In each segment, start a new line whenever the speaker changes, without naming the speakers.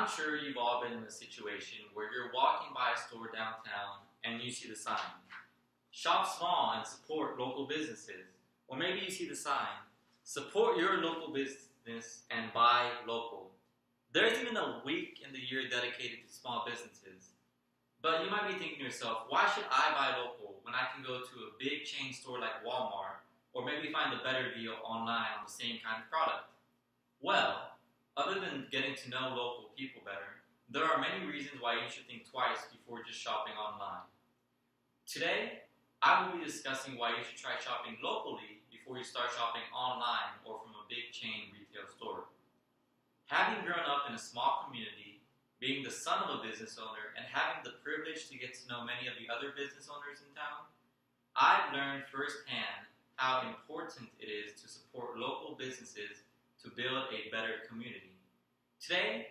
I'm sure you've all been in a situation where you're walking by a store downtown and you see the sign, shop small and support local businesses. Or maybe you see the sign, support your local business and buy local. There's even a week in the year dedicated to small businesses. But you might be thinking to yourself, why should I buy local when I can go to a big chain store like Walmart or maybe find a better deal online on the same kind of product? Well, other than getting to know local people better, there are many reasons why you should think twice before just shopping online. Today, I will be discussing why you should try shopping locally before you start shopping online or from a big chain retail store. Having grown up in a small community, being the son of a business owner, and having the privilege to get to know many of the other business owners in town, I've learned firsthand how important it is to support local businesses to build a better community. Today,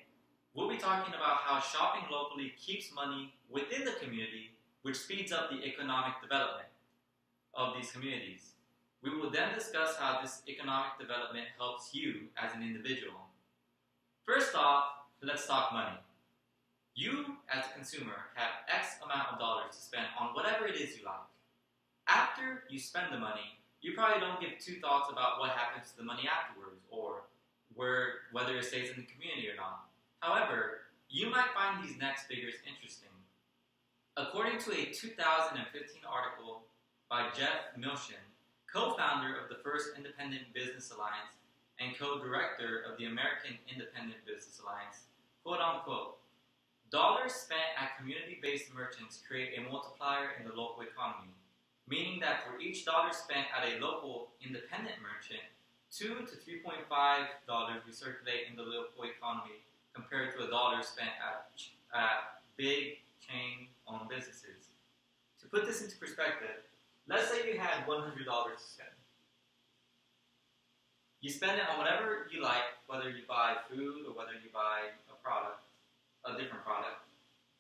we'll be talking about how shopping locally keeps money within the community, which speeds up the economic development of these communities. We will then discuss how this economic development helps you as an individual. First off, let's talk money. You, as a consumer, have X amount of dollars to spend on whatever it is you like. After you spend the money, you probably don't give two thoughts about what happens to the money afterwards or whether it stays in the community or not. However, you might find these next figures interesting. According to a 2015 article by Jeff Milshin, co-founder of the First Independent Business Alliance and co-director of the American Independent Business Alliance, quote unquote, dollars spent at community-based merchants create a multiplier in the local economy, meaning that for each dollar spent at a local independent merchant, $2 to $3.5 recirculate in the local economy compared to a dollar spent at big chain-owned businesses. To put this into perspective, let's say you had $100 to spend. You spend it on whatever you like, whether you buy food or whether you buy a different product.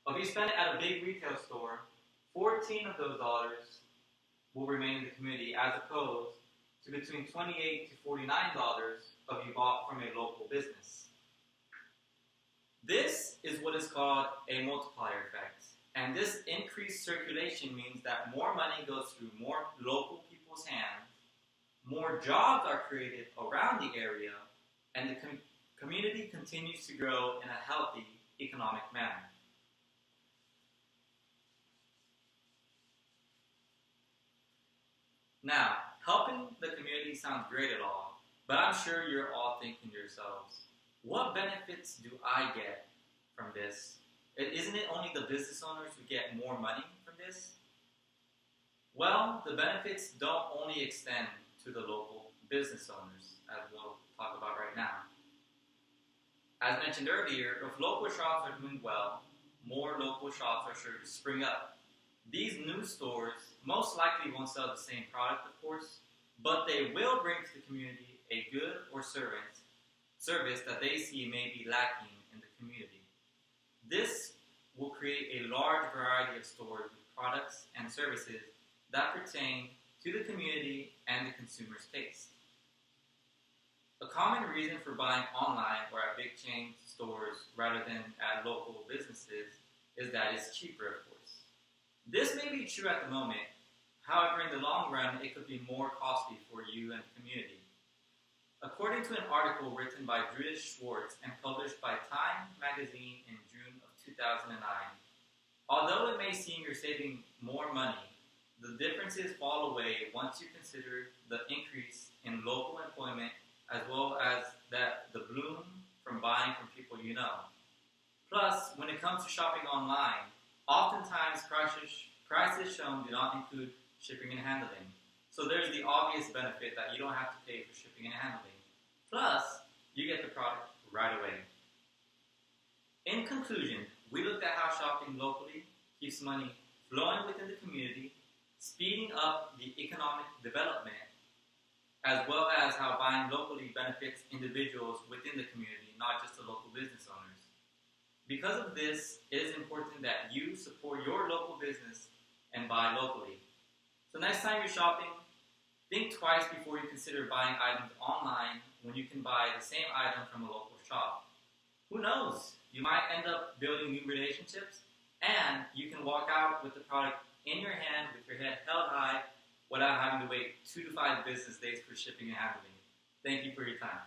But if you spend it at a big retail store, 14 of those dollars will remain in the community as opposed to between $28 to $49 of you bought from a local business. This is what is called a multiplier effect. And this increased circulation means that more money goes through more local people's hands, more jobs are created around the area, and the community continues to grow in a healthy economic manner. Now, helping the community sounds great at all, but I'm sure you're all thinking to yourselves, what benefits do I get from this? Isn't it only the business owners who get more money from this? Well, the benefits don't only extend to the local business owners, as we'll talk about right now. As mentioned earlier, if local shops are doing well, more local shops are sure to spring up. These new stores most likely won't sell the same product, of course, but they will bring to the community a good or service that they see may be lacking in the community. This will create a large variety of stores with products and services that pertain to the community and the consumer's taste. A common reason for buying online or at big chain stores rather than at local businesses is that it's cheaper, of course. This may be true at the moment, however, in the long run, it could be more costly for you and the community. According to an article written by Judith Schwartz and published by Time magazine in June of 2009, although it may seem you're saving more money, the differences fall away once you consider the increase in local employment as well as the bloom from buying from people you know. Plus, when it comes to shopping online, oftentimes prices shown do not include shipping and handling. So there's the obvious benefit that you don't have to pay for shipping and handling. Plus, you get the product right away. In conclusion, we looked at how shopping locally keeps money flowing within the community, speeding up the economic development, as well as how buying locally benefits individuals within the community, not just the local business owners. Because of this, it is important that you support your local business and buy locally. So next time you're shopping, think twice before you consider buying items online when you can buy the same item from a local shop. who knows? You might end up building new relationships, and you can walk out with the product in your hand with your head held high without having to wait 2 to 5 business days for shipping and handling. Thank you for your time.